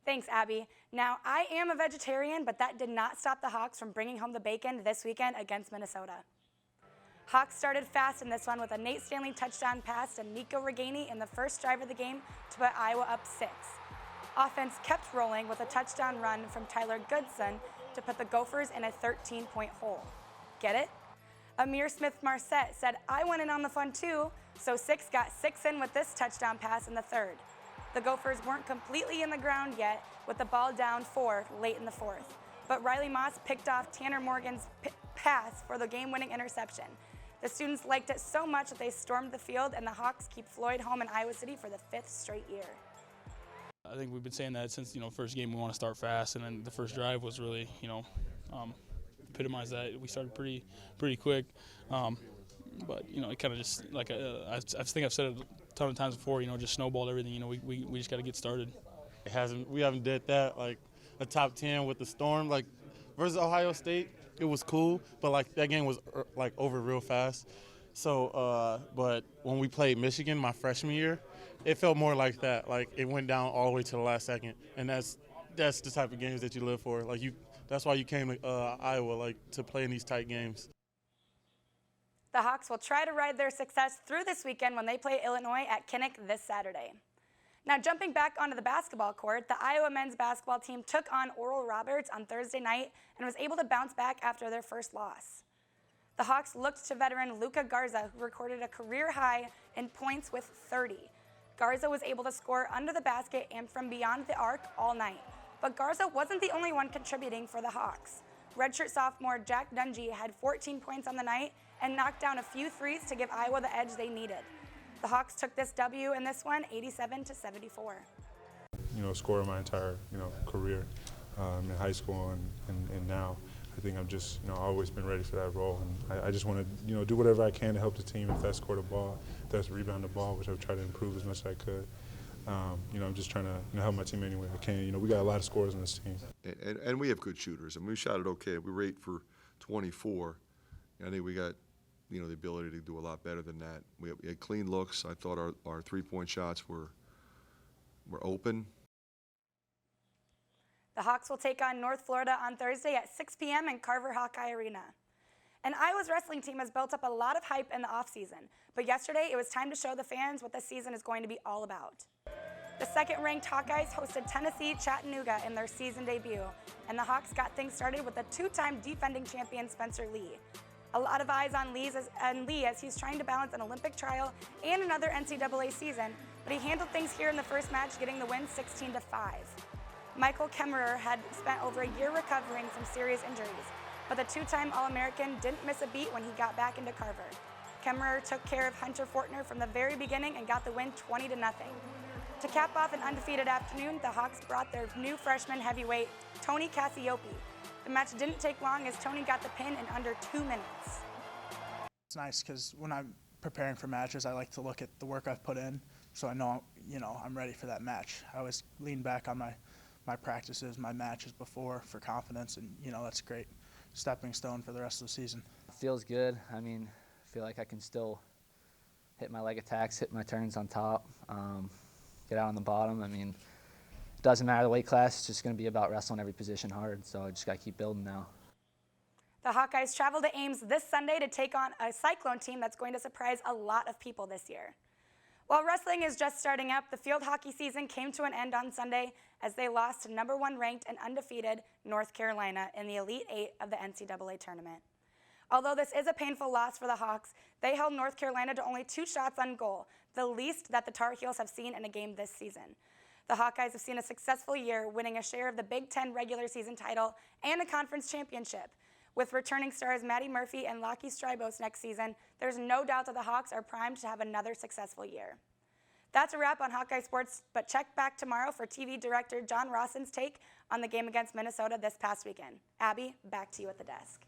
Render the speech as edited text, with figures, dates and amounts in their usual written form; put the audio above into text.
Thanks, Abby. Now, I am a vegetarian, but that did not stop the Hawks from bringing home the bacon this weekend against Minnesota. Hawks started fast in this one with a Nate Stanley touchdown pass to Nico Reganey in the first drive of the game to put Iowa up 6. Offense kept rolling with a touchdown run from Tyler Goodson to put the Gophers in a 13-point hole. Get it? Amir Smith-Marset said, "I went in on the fun too," so 6 got 6 in with this touchdown pass in the third. The Gophers weren't completely in the ground yet with the ball down 4 late in the fourth, but Riley Moss picked off Tanner Morgan's pass for the game-winning interception. The students liked it so much that they stormed the field, and the Hawks keep Floyd home in Iowa City for the 5th straight year. I think we've been saying that since, first game we want to start fast, and then the first drive was really, epitomized that. We started pretty quick, but, it kind of just, I think I've said it a ton of times before, just snowballed everything. We just got to get started. We haven't did that, like a top 10 with the Storm, like versus Ohio State. It was cool, but that game was over real fast. So, but when we played Michigan my freshman year, it felt more like that. Like it went down all the way to the last second, and that's the type of games that you live for. That's why you came to Iowa, to play in these tight games. The Hawks will try to ride their success through this weekend when they play Illinois at Kinnick this Saturday. Now, jumping back onto the basketball court, the Iowa men's basketball team took on Oral Roberts on Thursday night and was able to bounce back after their first loss. The Hawks looked to veteran Luka Garza, who recorded a career high in points with 30. Garza was able to score under the basket and from beyond the arc all night. But Garza wasn't the only one contributing for the Hawks. Redshirt sophomore Jack Dungy had 14 points on the night and knocked down a few threes to give Iowa the edge they needed. The Hawks took this W in this one, 87-74. Scoring my entire, career in high school and now. I think I'm just, always been ready for that role. And I just want to, do whatever I can to help the team. If that's score the ball, if that's rebound the ball, which I've tried to improve as much as I could. I'm just trying to help my team any way I can. We got a lot of scorers on this team. And we have good shooters. We shot it okay. We were 8 for 24. I think we got, the ability to do a lot better than that. We had clean looks. I thought our three-point shots were open. The Hawks will take on North Florida on Thursday at 6 p.m. in Carver Hawkeye Arena. And Iowa's wrestling team has built up a lot of hype in the offseason, but yesterday it was time to show the fans what the season is going to be all about. The second-ranked Hawkeyes hosted Tennessee Chattanooga in their season debut, and the Hawks got things started with the 2-time defending champion Spencer Lee. A lot of eyes on Lee as he's trying to balance an Olympic trial and another NCAA season, but he handled things here in the first match, getting the win 16-5. Michael Kemmerer had spent over a year recovering from serious injuries, but the 2-time All-American didn't miss a beat when he got back into Carver. Kemmerer took care of Hunter Fortner from the very beginning and got the win 20-0. To cap off an undefeated afternoon, the Hawks brought their new freshman heavyweight, Tony Cassiope. The match didn't take long as Tony got the pin in under 2 minutes. It's nice because when I'm preparing for matches, I like to look at the work I've put in, so I know, I'm ready for that match. I always lean back on my practices, my matches before for confidence, and, that's a great stepping stone for the rest of the season. It feels good. I feel like I can still hit my leg attacks, hit my turns on top, get out on the bottom. It doesn't matter the weight class. It's just going to be about wrestling every position hard, so I just got to keep building now. The Hawkeyes travel to Ames this Sunday to take on a Cyclone team that's going to surprise a lot of people this year. While wrestling is just starting up, the field hockey season came to an end on Sunday as they lost to #1 ranked and undefeated North Carolina in the Elite Eight of the NCAA tournament. Although this is a painful loss for the Hawks, they held North Carolina to only 2 shots on goal, the least that the Tar Heels have seen in a game this season. The Hawkeyes have seen a successful year, winning a share of the Big Ten regular season title and a conference championship. With returning stars Maddie Murphy and Lockie Strybos next season, there's no doubt that the Hawks are primed to have another successful year. That's a wrap on Hawkeye Sports, but check back tomorrow for TV director John Rawson's take on the game against Minnesota this past weekend. Abby, back to you at the desk.